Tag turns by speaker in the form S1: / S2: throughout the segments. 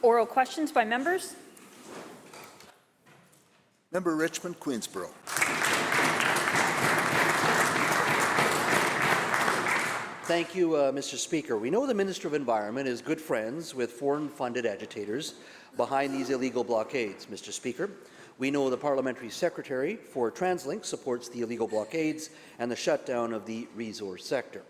S1: Oral questions by members.
S2: Member Richmond, Queensborough.
S3: Thank you, Mr. Speaker. We know the Minister of Environment is good friends with foreign-funded agitators behind these illegal blockades, Mr. Speaker. We know the Parliamentary Secretary for TransLink supports the illegal blockades and the shutdown of the resource sector.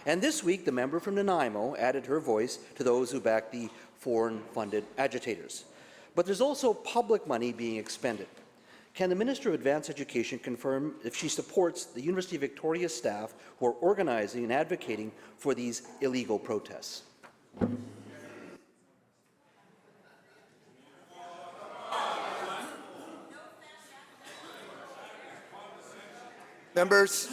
S3: And this week, the member from Nanaimo added her voice to those who back the foreign-funded agitators. But there's also public money being expended. Can the Minister of Advanced Education confirm if she supports the University of Victoria staff who are organizing and advocating for these illegal protests?
S2: Members,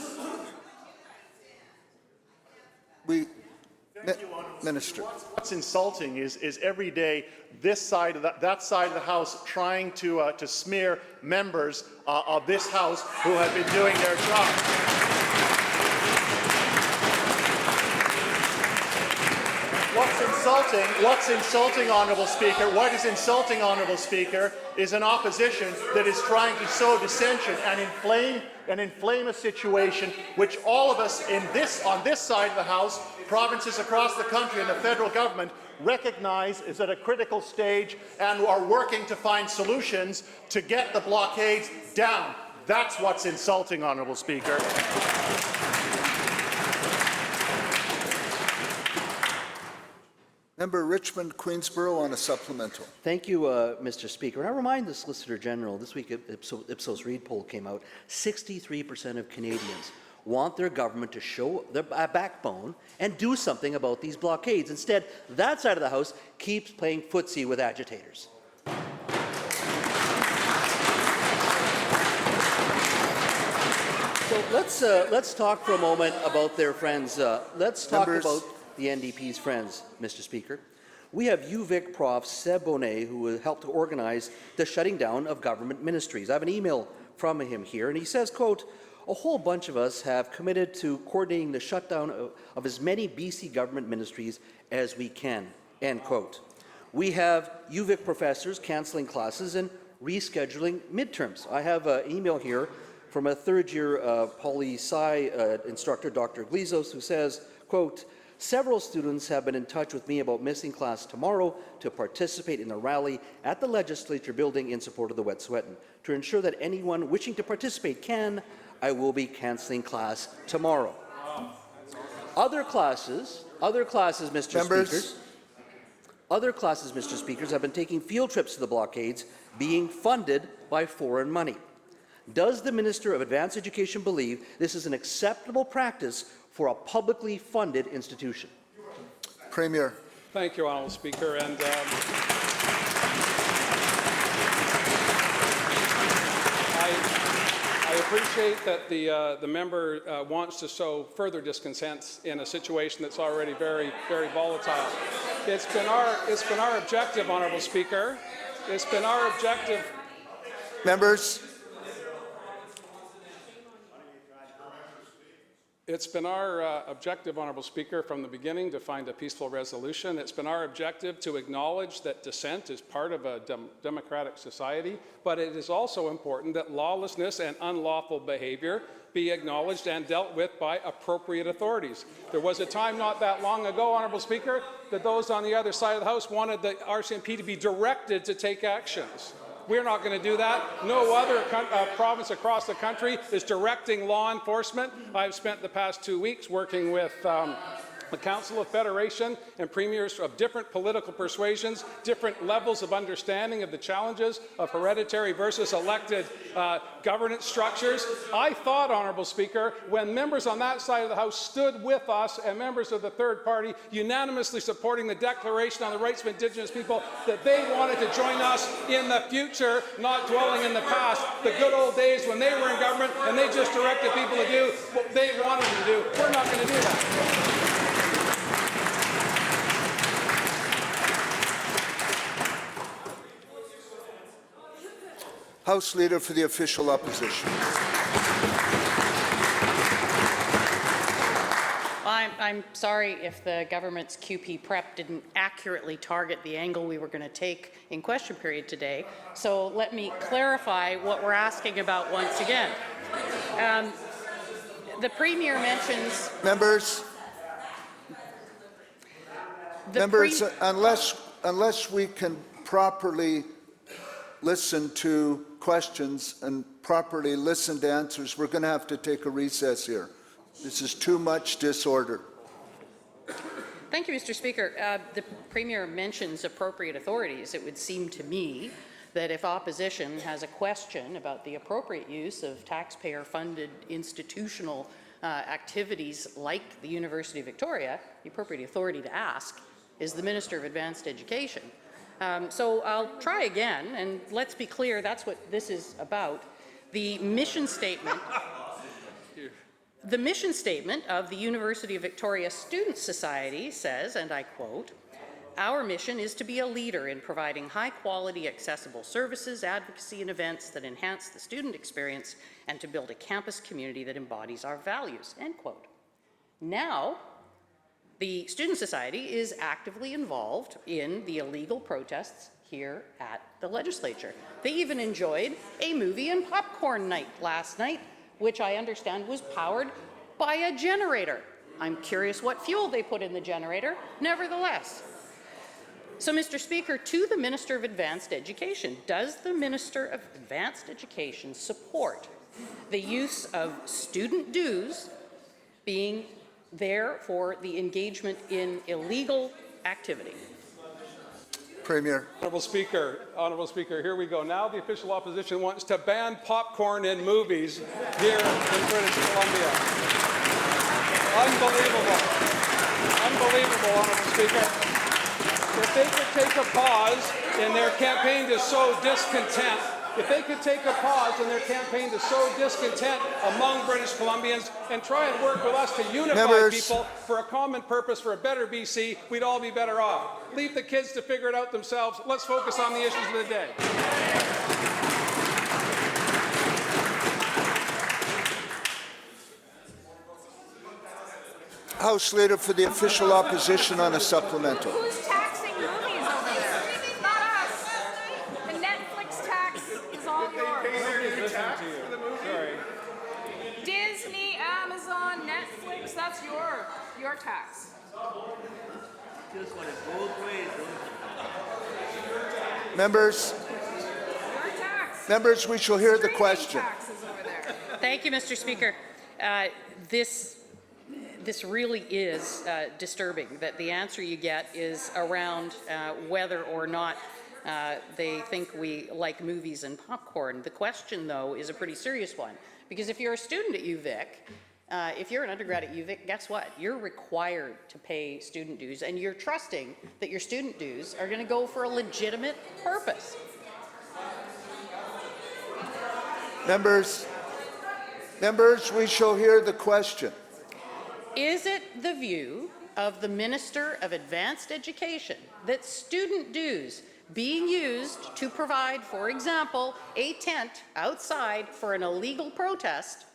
S2: Minister.
S4: What's insulting is every day this side of that side of the House trying to smear members of this House who have been doing their job. What's insulting, Honourable Speaker, what is insulting, Honourable Speaker, is an opposition that is trying to sow dissension and inflame a situation which all of us on this side of the House, provinces across the country and the federal government recognize is at a critical stage and are working to find solutions to get the blockades down. That's what's insulting, Honourable Speaker.
S2: Member Richmond, Queensborough on a supplemental.
S3: Thank you, Mr. Speaker. And I remind the Solicitor General, this week Ipsos Reid poll came out, 63% of Canadians want their government to show their backbone and do something about these blockades. Instead, that side of the House keeps playing footsie with agitators. So let's talk for a moment about their friends. Let's talk about the NDP's friends, Mr. Speaker. We have UVic Prof. Seb Bonet, who helped to organize the shutting down of government ministries. I have an email from him here, and he says, quote, "A whole bunch of us have committed to coordinating the shutdown of as many BC government ministries as we can," end quote. We have UVic professors cancelling classes and rescheduling midterms. I have an email here from a third-year poli-sci instructor, Dr. Glizos, who says, quote, "Several students have been in touch with me about missing class tomorrow to participate in a rally at the Legislature building in support of the Wet'suwet'en. To ensure that anyone wishing to participate can, I will be cancelling class tomorrow." Other classes, Mr. Speakers, other classes, Mr. Speakers, have been taking field trips to the blockades being funded by foreign money. Does the Minister of Advanced Education believe this is an acceptable practice for a publicly funded institution?
S2: Premier.
S5: Thank you, Honourable Speaker. And I appreciate that the member wants to sow further discontent in a situation that's already very, very volatile. It's been our objective, Honourable Speaker. It's been our objective.
S2: Members.
S5: It's been our objective, Honourable Speaker, from the beginning to find a peaceful resolution. It's been our objective to acknowledge that dissent is part of a democratic society, but it is also important that lawlessness and unlawful behaviour be acknowledged and dealt with by appropriate authorities. There was a time not that long ago, Honourable Speaker, that those on the other side of the House wanted the RCMP to be directed to take actions. We're not going to do that. No other province across the country is directing law enforcement. I've spent the past 2 weeks working with the Council of Federation and premiers of different political persuasions, different levels of understanding of the challenges of hereditary versus elected governance structures. I thought, Honourable Speaker, when members on that side of the House stood with us and members of the third party unanimously supporting the Declaration on the Rights of Indigenous People, that they wanted to join us in the future, not dwelling in the past, the good old days when they were in government and they just directed people to do what they wanted to do. We're not going to do that.
S2: House Leader for the Official Opposition.
S1: I I'm sorry if the government's QP prep didn't accurately target the angle we were going to take in question period today. So let me clarify what we're asking about once again. The Premier mentions...
S2: Members, unless we can properly listen to questions and properly listen to answers, we're going to have to take a recess here. This is too much disorder.
S1: Thank you, Mr. Speaker. The Premier mentions appropriate authorities. It would seem to me that if opposition has a question about the appropriate use of taxpayer-funded institutional activities like the University of Victoria, the appropriate authority to ask is the Minister of Advanced Education. So I'll try again, and let's be clear, that's what this is about. The mission statement of the University of Victoria Student Society says, and I quote, "Our mission is to be a leader in providing high-quality, accessible services, advocacy, and events that enhance the student experience and to build a campus community that embodies our values," end quote. Now, the Student Society is actively involved in the illegal protests here at the legislature. They even enjoyed a movie and popcorn night last night, which I understand was powered by a generator. I'm curious what fuel they put in the generator, nevertheless. So, Mr. Speaker, to the Minister of Advanced Education, does the Minister of Advanced Education support the use of student dues being there for the engagement in illegal activity?
S2: Premier.
S5: Honourable Speaker, here we go. Now the official opposition wants to ban popcorn in movies here in British Columbia. Unbelievable. Unbelievable, Honourable Speaker. If they could take a pause in their campaign to sow discontent, among British Columbians and try and work with us to unify people for a common purpose for a better BC, we'd all be better off. Leave the kids to figure it out themselves. Let's focus on the issues of the day.
S2: House Leader for the official opposition on a supplemental.
S6: Who's taxing movies over there? Not us. The Netflix tax is all yours. Disney, Amazon, Netflix, that's your tax.
S2: Members,
S6: Your tax.
S2: members, we shall hear the question.
S6: Taxes over there.
S1: Thank you, Mr. Speaker. This really is disturbing that the answer you get is around whether or not they think we like movies and popcorn. The question, though, is a pretty serious one, because if you're a student at UVic, if you're an undergrad at UVic, guess what? You're required to pay student dues, and you're trusting that your student dues are going to go for a legitimate purpose.
S2: Members, we shall hear the question.
S1: Is it the view of the Minister of Advanced Education that student dues being used to provide, for example, a tent outside for an illegal protest,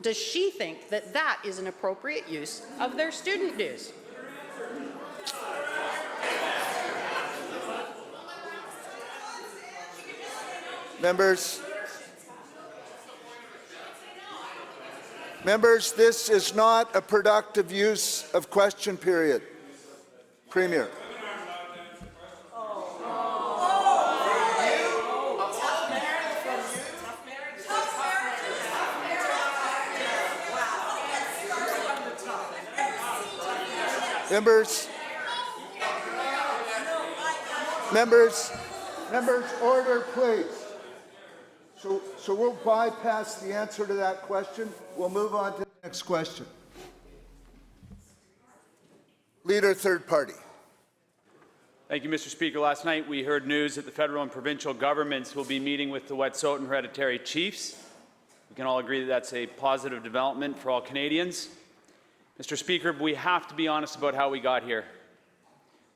S1: does she think that that is an appropriate use of their student dues?
S2: Members, this is not a productive use of question period. Premier. Members, order, please. So we'll bypass the answer to that question. We'll move on to the next question. Leader, third party.
S7: Thank you, Mr. Speaker. Last night we heard news that the federal and provincial governments will be meeting with the Wet'suwet'en Hereditary Chiefs. We can all agree that that's a positive development for all Canadians. Mr. Speaker, we have to be honest about how we got here.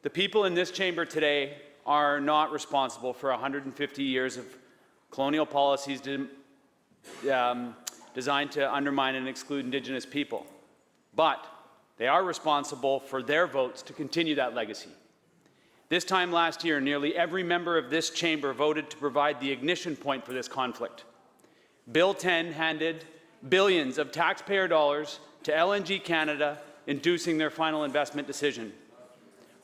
S7: The people in this chamber today are not responsible for 150 years of colonial policies designed to undermine and exclude Indigenous people. But They are responsible for their votes to continue that legacy. This time last year, nearly every member of this chamber voted to provide the ignition point for this conflict. Bill 10 handed billions of taxpayer dollars to LNG Canada, inducing their final investment decision.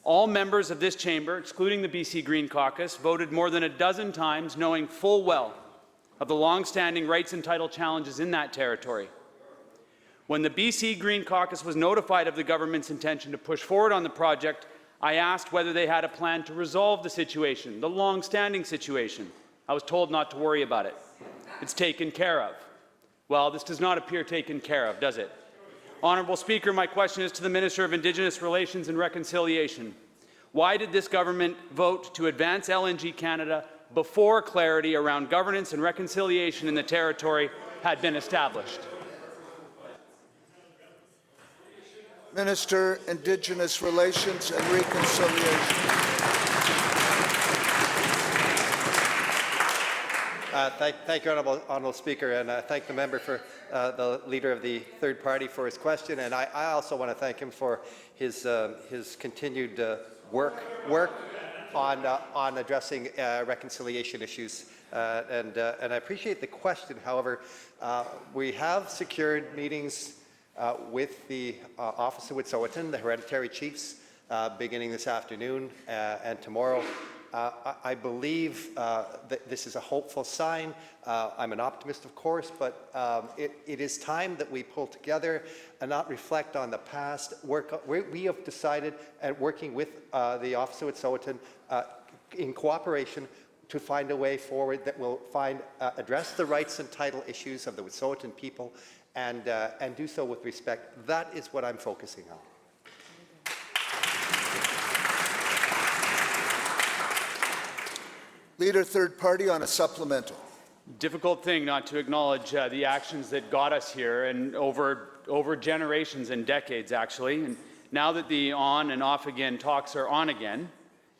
S7: All members of this chamber, excluding the BC Green Caucus, voted more than a dozen times, knowing full well of the long-standing rights and title challenges in that territory. When the BC Green Caucus was notified of the government's intention to push forward on the project, I asked whether they had a plan to resolve the situation, the long-standing situation. I was told not to worry about it. It's taken care of. Well, this does not appear taken care of, does it? Honourable Speaker, my question is to the Minister of Indigenous Relations and Reconciliation. Why did this government vote to advance LNG Canada before clarity around governance and reconciliation in the territory had been established?
S2: Minister, Indigenous Relations and Reconciliation.
S8: Thank you, Honourable Speaker, and thank the member for the Leader of the Third Party for his question. And I also want to thank him for his continued work on addressing reconciliation issues. And I appreciate the question. However, we have secured meetings with the Office of Wet'suwet'en, the hereditary chiefs, beginning this afternoon and tomorrow. I believe that this is a hopeful sign. I'm an optimist, of course, but it is time that we pull together and not reflect on the past. We have decided, at working with the Office of Wet'suwet'en in cooperation, to find a way forward that will address the rights and title issues of the Wet'suwet'en people and do so with respect. That is what I'm focusing on.
S2: Leader, Third Party, on a supplemental.
S7: Difficult thing not to acknowledge the actions that got us here, and over generations and decades, actually. And now that the on and off again talks are on again,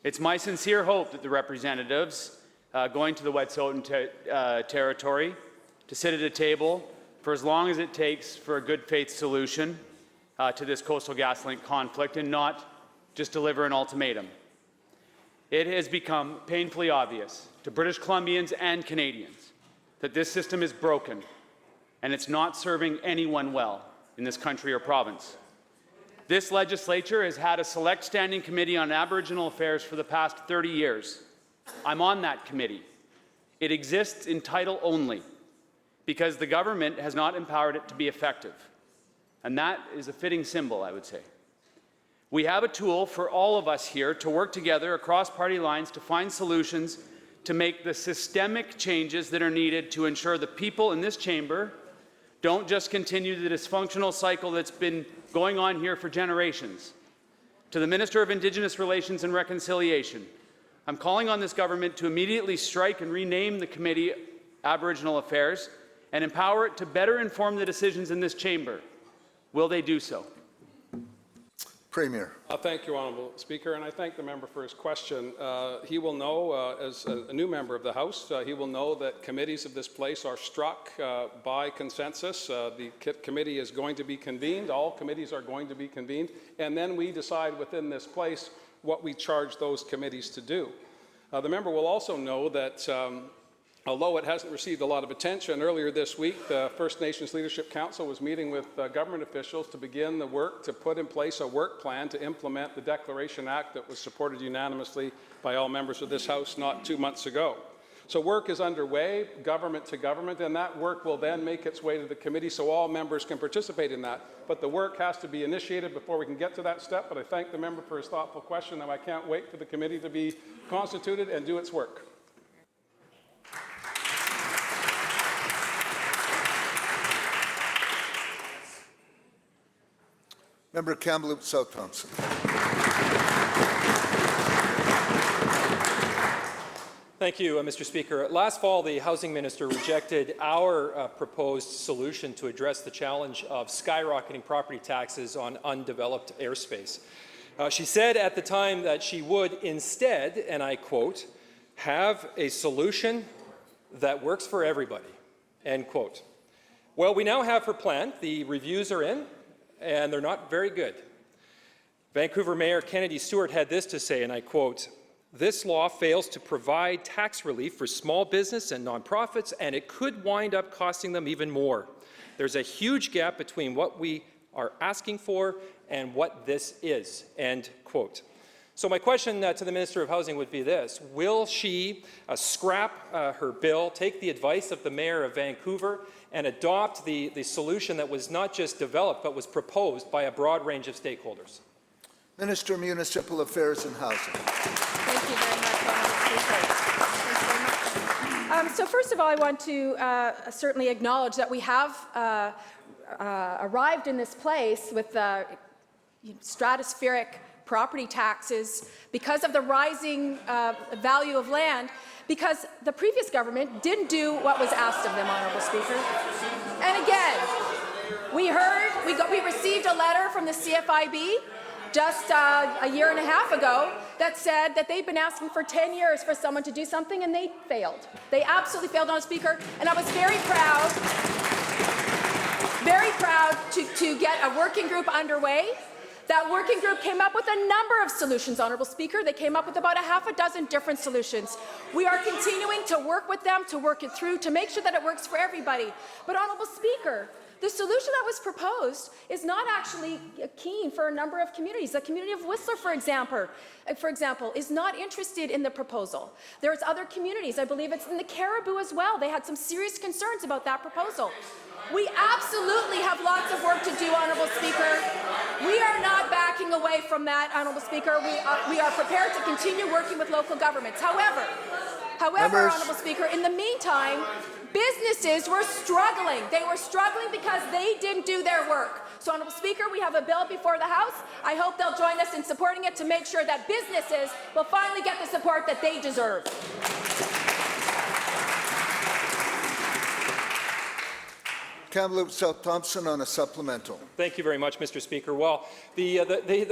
S7: it's my sincere hope that the representatives going to the Wet'suwet'en territory to sit at a table for as long as it takes for a good faith solution to this Coastal GasLink conflict, and not just deliver an ultimatum. It has become painfully obvious to British Columbians and Canadians that this system is broken and it's not serving anyone well in this country or province. This legislature has had a select standing committee on Aboriginal affairs for the past 30 years. I'm on that committee. It exists in title only because the government has not empowered it to be effective. And that is a fitting symbol, I would say. We have a tool for all of us here to work together across party lines to find solutions to make the systemic changes that are needed to ensure the people in this chamber don't just continue the dysfunctional cycle that's been going on here for generations. To the Minister of Indigenous Relations and Reconciliation, I'm calling on this government to immediately strike and rename the Committee Aboriginal Affairs and empower it to better inform the decisions in this chamber. Will they do so?
S2: Premier.
S5: Thank you, Honourable Speaker, and I thank the member for his question. He will know, as a new member of the House, he will know that committees of this place are struck by consensus. The committee is going to be convened, all committees are going to be convened, and then we decide within this place what we charge those committees to do. The member will also know that although it hasn't received a lot of attention, earlier this week the First Nations Leadership Council was meeting with government officials to begin the work to put in place a work plan to implement the Declaration Act that was supported unanimously by all members of this House not 2 months ago. So work is underway, government to government, and that work will then make its way to the committee so all members can participate in that. But the work has to be initiated before we can get to that step. But I thank the member for his thoughtful question, and I can't wait for the committee to be constituted and do its work.
S2: Member Kamloops South Thompson.
S9: Thank you, Mr. Speaker. Last fall, the Housing Minister rejected our proposed solution to address the challenge of skyrocketing property taxes on undeveloped airspace. She said at the time that she would instead, and I quote, have a solution that works for everybody, end quote. Well, we now have her plan. The reviews are in, and they're not very good. Vancouver Mayor Kennedy Stewart had this to say, and I quote, "This law fails to provide tax relief for small business and nonprofits, and it could wind up costing them even more. There's a huge gap between what we are asking for and what this is," end quote. So my question to the Minister of Housing would be this: will she scrap her bill, take the advice of the Mayor of Vancouver, and adopt the solution that was not just developed but was proposed by a broad range of stakeholders?
S2: Minister of Municipal Affairs and Housing.
S6: Thank you very much, Honourable Speaker. So first of all, I want to certainly acknowledge that we have arrived in this place with stratospheric property taxes because of the rising value of land, because the previous government didn't do what was asked of them, Honourable Speaker. And again, we received a letter from the CFIB just a year and a half ago that said that they've been asking for 10 years for someone to do something, and they failed. They absolutely failed, Honourable Speaker, and I was very proud to get a working group underway. That working group came up with a number of solutions, Honourable Speaker. They came up with about a half a dozen different solutions. We are continuing to work with them, to work it through, to make sure that it works for everybody. But, Honourable Speaker, the solution that was proposed is not actually keen for a number of communities. The community of Whistler, for example, is not interested in the proposal. There's other communities, I believe it's in the Caribou as well. They had some serious concerns about that proposal. We absolutely have lots of work to do, Honourable Speaker. We are not backing away from that, Honourable Speaker. We are prepared to continue working with local governments. However, Honourable Speaker, in the meantime, businesses were struggling. They were struggling because they didn't do their work. So, Honourable Speaker, we have a bill before the House. I hope they'll join us in supporting it to make sure that businesses will finally get the support that they deserve.
S2: Kamloops South Thompson on a supplemental.
S9: Thank you very much, Mr. Speaker. Well, the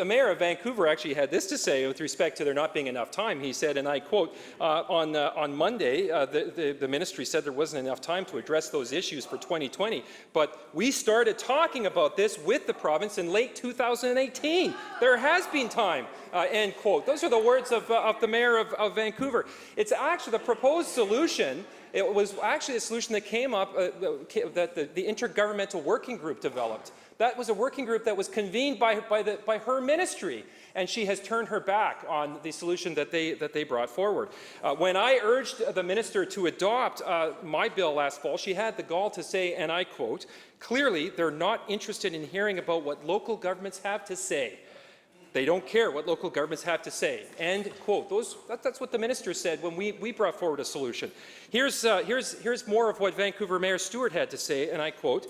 S9: Mayor of Vancouver actually had this to say with respect to there not being enough time. He said, and I quote, on Monday, the ministry said there wasn't enough time to address those issues for 2020, but we started talking about this with the province in late 2018. There has been time, end quote. Those are the words of the Mayor of Vancouver. It's actually the proposed solution. It was actually a solution that came up that the Intergovernmental Working Group developed. That was a working group that was convened by her ministry, and she has turned her back on the solution that they brought forward. When I urged the minister to adopt my bill last fall, she had the gall to say, and I quote, "Clearly, they're not interested in hearing about what local governments have to say. They don't care what local governments have to say," end quote. That's what the minister said when we brought forward a solution. Here's more of what Vancouver Mayor Stewart had to say, and I quote,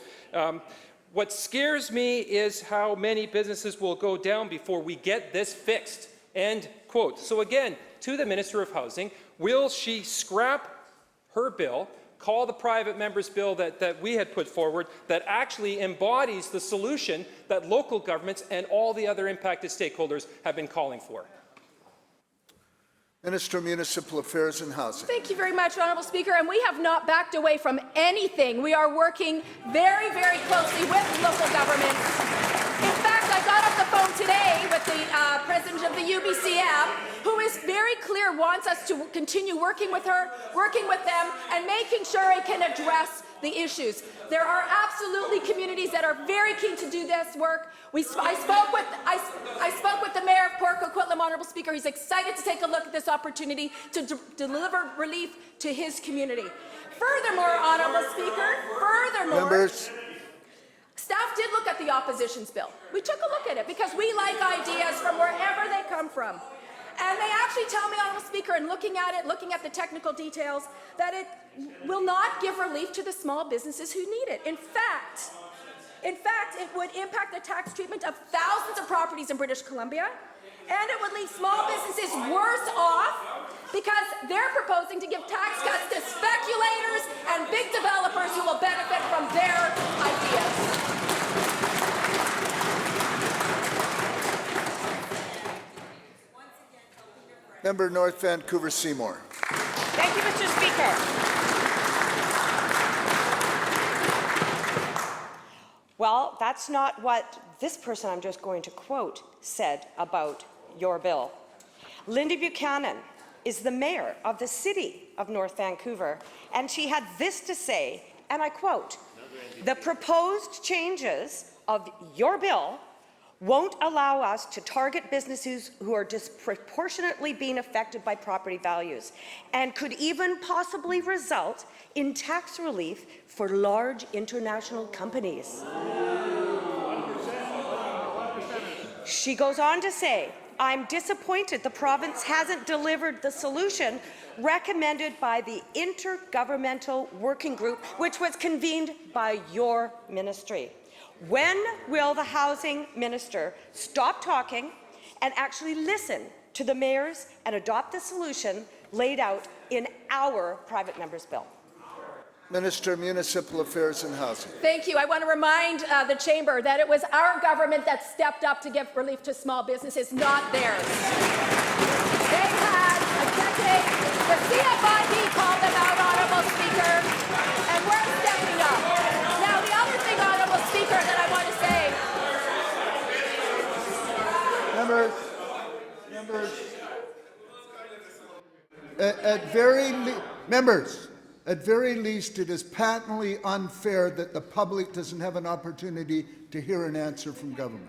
S9: "What scares me is how many businesses will go down before we get this fixed," end quote. So again, to the Minister of Housing, will she scrap her bill, call the private member's bill that we had put forward that actually embodies the solution that local governments and all the other impacted stakeholders have been calling for?
S2: Minister of Municipal Affairs and Housing.
S6: Thank you very much, Honourable Speaker, and we have not backed away from anything. We are working very, very closely with local governments. In fact, I got off the phone today with the president of the UBCM, who is very clear, wants us to continue working with her, working with them, and making sure it can address the issues. There are absolutely communities that are very keen to do this work. I spoke with the mayor of Port Coquitlam, Honourable Speaker. He's excited to take a look at this opportunity to deliver relief to his community. Furthermore, Honourable Speaker,
S2: Members.
S6: staff did look at the opposition's bill. We took a look at it because we like ideas from wherever they come from. And they actually tell me, Honourable Speaker, in looking at it, looking at the technical details, that it will not give relief to the small businesses who need it. In fact, it would impact the tax treatment of thousands of properties in British Columbia, and it would leave small businesses worse off because they're proposing to give tax cuts to speculators and big developers who will benefit from their ideas.
S2: Member North Vancouver Seymour.
S10: Thank you, Mr. Speaker. Well, that's not what this person I'm just going to quote said about your bill. Linda Buchanan is the mayor of the city of North Vancouver, and she had this to say, and I quote, "The proposed changes of your bill won't allow us to target businesses who are disproportionately being affected by property values and could even possibly result in tax relief for large international companies." She goes on to say, "I'm disappointed the province hasn't delivered the solution recommended by the Intergovernmental Working Group, which was convened by your ministry. When will the housing minister stop talking and actually listen to the mayors and adopt the solution laid out in our private member's bill?"
S2: Minister of Municipal Affairs and Housing.
S6: Thank you. I want to remind the chamber that it was our government that stepped up to give relief to small businesses, not theirs. They had a decade. The CFIB called them out, Honourable Speaker, and we're stepping up. Now, the other thing, Honourable Speaker, that I want to say.
S2: At very least, it is patently unfair that the public doesn't have an opportunity to hear an answer from government.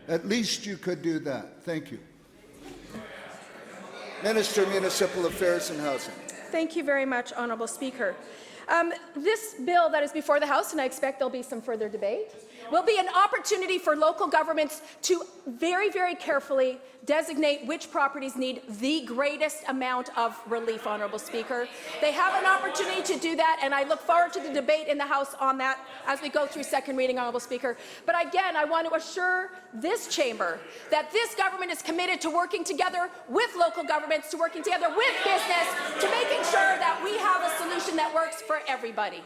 S2: At least you could do that. Thank you. Minister of Municipal Affairs and Housing.
S6: Thank you very much, Honourable Speaker. This bill that is before the House, and I expect there'll be some further debate, will be an opportunity for local governments to very, very carefully designate which properties need the greatest amount of relief, Honourable Speaker. They have an opportunity to do that, and I look forward to the debate in the House on that as we go through second reading, Honourable Speaker. But again, I want to assure this chamber that this government is committed to working together with local governments, to working together with business, to making sure that we have a solution that works for everybody.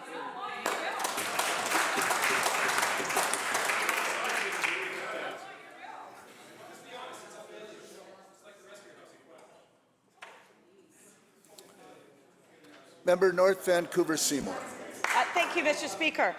S2: Member North Vancouver Seymour.
S10: Thank you, Mr. Speaker.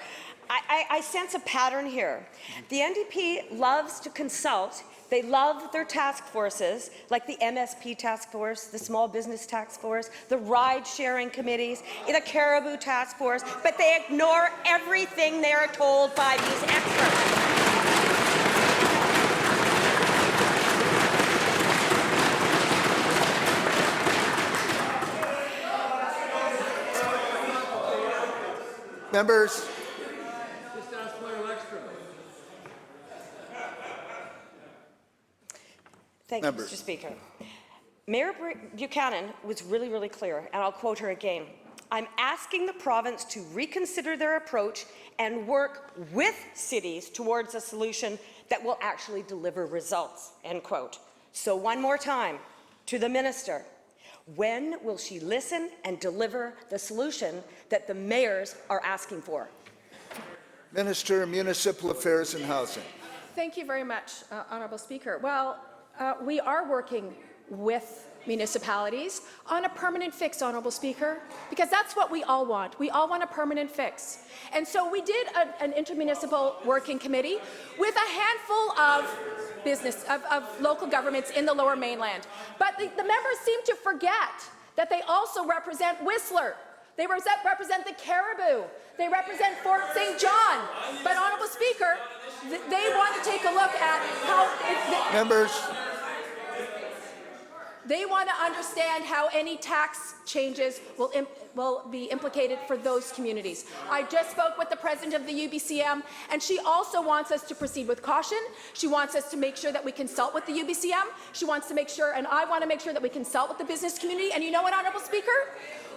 S10: I sense a pattern here. The NDP loves to consult. They love their task forces, like the MSP task force, the Small Business task force, the ride-sharing committees, the Caribou task force, but they ignore everything they are told by these experts.
S2: Members.
S10: Thank you, Mr. Speaker. Mayor Buchanan was really, really clear, and I'll quote her again. "I'm asking the province to reconsider their approach and work with cities towards a solution that will actually deliver results," end quote. So one more time to the minister. When will she listen and deliver the solution that the mayors are asking for?
S2: Minister of Municipal Affairs and Housing.
S6: Thank you very much, Honourable Speaker. Well, we are working with municipalities on a permanent fix, Honourable Speaker, because that's what we all want. We all want a permanent fix. And so we did an intermunicipal working committee with a handful of local governments in the Lower Mainland. But the members seem to forget that they also represent Whistler. They represent the Caribou. They represent Fort St. John. But, Honourable Speaker, they want to take a look at how...
S2: Members.
S6: They want to understand how any tax changes will be implicated for those communities. I just spoke with the president of the UBCM, and she also wants us to proceed with caution. She wants us to make sure that we consult with the UBCM. She wants to make sure, and I want to make sure that we consult with the business community. And you know what, Honourable Speaker?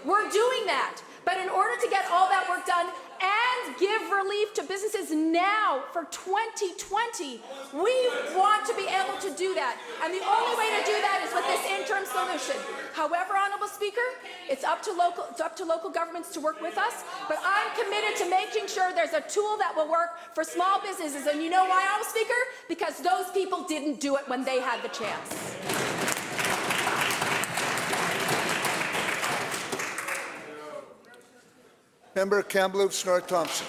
S6: We're doing that. But in order to get all that work done and give relief to businesses now for 2020, we want to be able to do that. And the only way to do that is with this interim solution. However, Honourable Speaker, it's up to local governments to work with us, but I'm committed to making sure there's a tool that will work for small businesses. And you know why, Honourable Speaker? Because those people didn't do it when they had the chance.
S2: Member Kamloops North Thompson.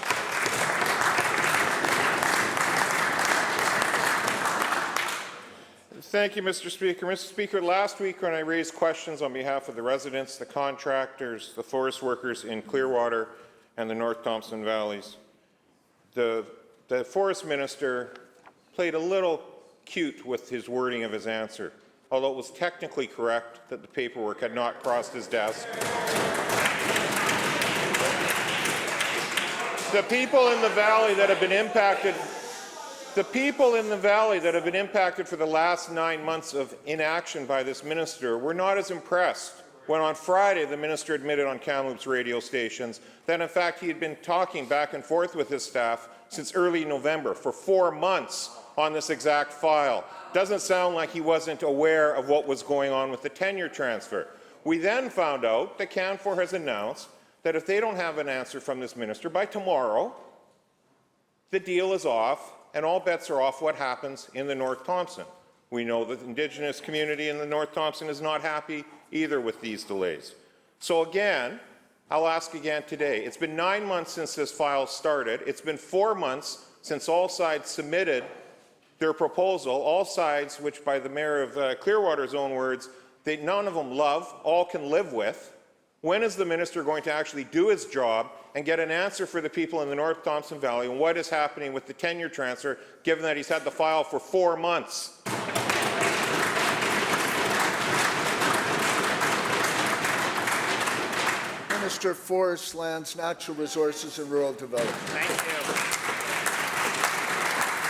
S11: Thank you, Mr. Speaker. Mr. Speaker, last week when I raised questions on behalf of the residents, the contractors, the forest workers in Clearwater and the North Thompson Valleys, the forest minister played a little cute with his wording of his answer, although it was technically correct that the paperwork had not crossed his desk. The people in the valley that have been impacted for the last 9 months of inaction by this minister were not as impressed when on Friday the minister admitted on Kamloops radio stations that in fact he had been talking back and forth with his staff since early November for 4 months on this exact file. Doesn't sound like he wasn't aware of what was going on with the tenure transfer. We then found out that Canfor has announced that if they don't have an answer from this minister by tomorrow, the deal is off and all bets are off what happens in the North Thompson. We know that the Indigenous community in the North Thompson is not happy either with these delays. So again, I'll ask again today. It's been 9 months since this file started. It's been 4 months since all sides submitted their proposal, all sides which by the Mayor of Clearwater's own words, none of them love, all can live with. When is the minister going to actually do his job and get an answer for the people in the North Thompson Valley and what is happening with the tenure transfer, given that he's had the file for 4 months?
S2: Minister of Forests, Lands, Natural Resources and Rural Development.
S12: Thank you.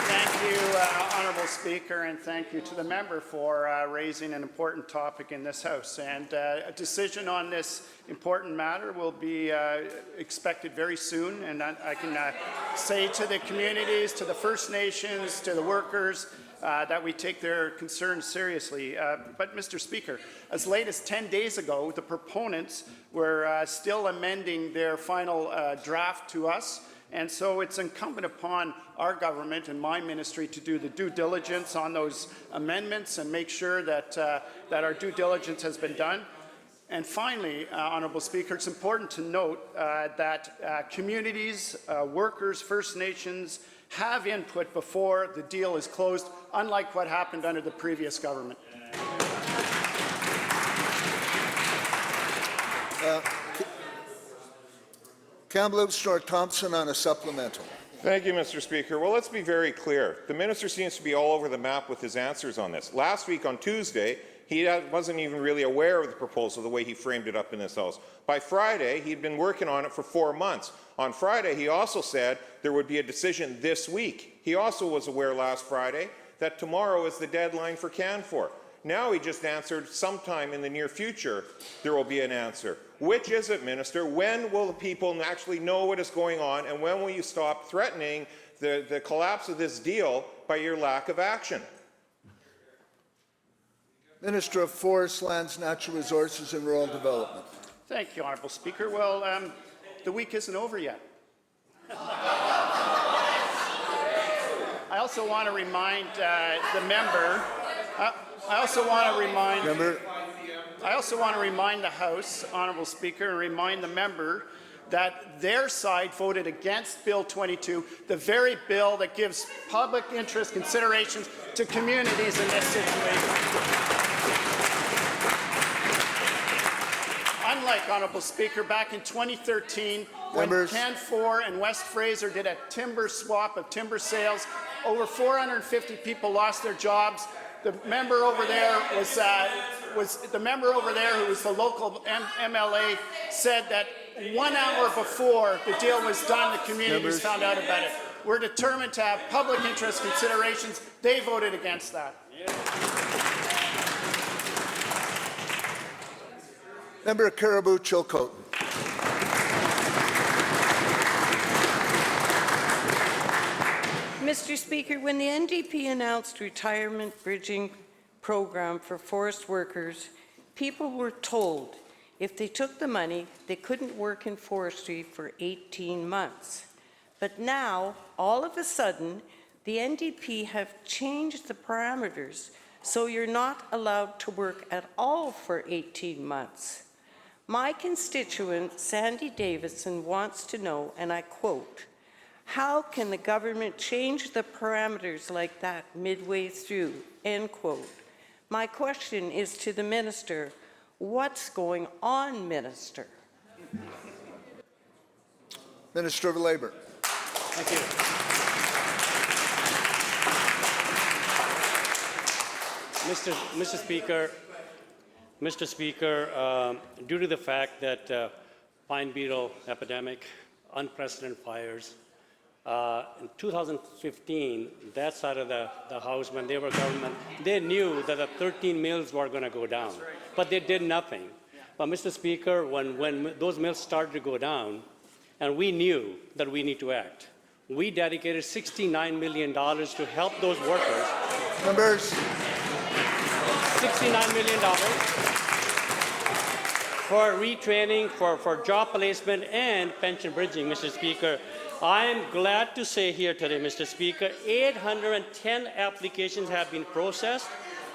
S12: Thank you, Honourable Speaker, and thank you to the member for raising an important topic in this House. And a decision on this important matter will be expected very soon. And I can say to the communities, to the First Nations, to the workers, that we take their concerns seriously. But, Mr. Speaker, as late as 10 days ago, the proponents were still amending their final draft to us. And so it's incumbent upon our government and my ministry to do the due diligence on those amendments and make sure that, that our due diligence has been done. And finally, Honourable Speaker, it's important to note that communities, workers, First Nations have input before the deal is closed, unlike what happened under the previous government.
S2: Kamloops, North Thompson on a supplemental.
S11: Thank you, Mr. Speaker. Well, let's be very clear. The minister seems to be all over the map with his answers on this. Last week on Tuesday, he wasn't even really aware of the proposal the way he framed it up in this House. By Friday, he'd been working on it for 4 months. On Friday, he also said there would be a decision this week. He also was aware last Friday that tomorrow is the deadline for Canfor. Now he just answered sometime in the near future there will be an answer. Which is it, Minister? When will the people actually know what is going on, and when will you stop threatening the collapse of this deal by your lack of action?
S2: Minister of Forests, Lands, Natural Resources and Rural Development.
S12: Thank you, Honourable Speaker. Well, the week isn't over yet. I also want to remind the member. I also want to remind the House, Honourable Speaker, and remind the member that their side voted against Bill 22, the very bill that gives public interest considerations to communities in this situation. Unlike, Honourable Speaker, back in 2013, when Canfor and West Fraser did a timber swap of timber sales, over 450 people lost their jobs. The member over there the member over there, who was the local MLA, said that 1 hour before the deal was done, the communities found out about it. We're determined to have public interest considerations. They voted against that.
S2: Member of Caribou-Chilcotin.
S13: Mr. Speaker, when the NDP announced retirement bridging program for forest workers, people were told if they took the money, they couldn't work in forestry for 18 months. But now, all of a sudden, the NDP have changed the parameters, so you're not allowed to work at all for 18 months. My constituent, Sandy Davidson, wants to know, and I quote, "How can the government change the parameters like that midway through?" End quote. My question is to the minister. What's going on, Minister?
S2: Minister of Labour.
S14: Thank you. Mr. Speaker, due to the fact that pine beetle epidemic, unprecedented fires, in 2015, that side of the House, when they were government, they knew that the 13 mills were going to go down, but they did nothing. But Mr. Speaker, when those mills started to go down, and we knew that we need to act, we dedicated $69 million to help those workers.
S2: Members.
S14: $69 million for retraining, for job placement and pension bridging, Mr. Speaker. I'm glad to say here today, Mr. Speaker, 810 applications have been processed.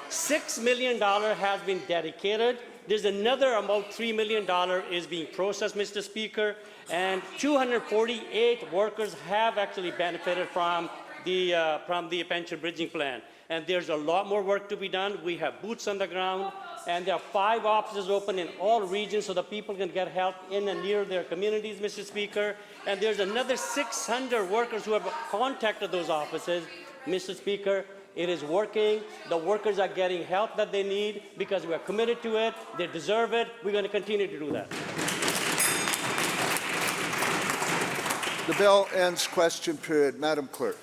S14: $6 million has been dedicated. There's another about $3 million is being processed, Mr. Speaker, and 248 workers have actually benefited from the pension bridging plan. And there's a lot more work to be done. We have boots on the ground, and there are 5 offices open in all regions so that people can get help in and near their communities, Mr. Speaker. And there's another 600 workers who have contacted those offices. Mr. Speaker, it is working. The workers are getting help that they need because we are committed to it. They deserve it. We're going to continue to do that.
S2: The bill ends question period. Madam Clerk.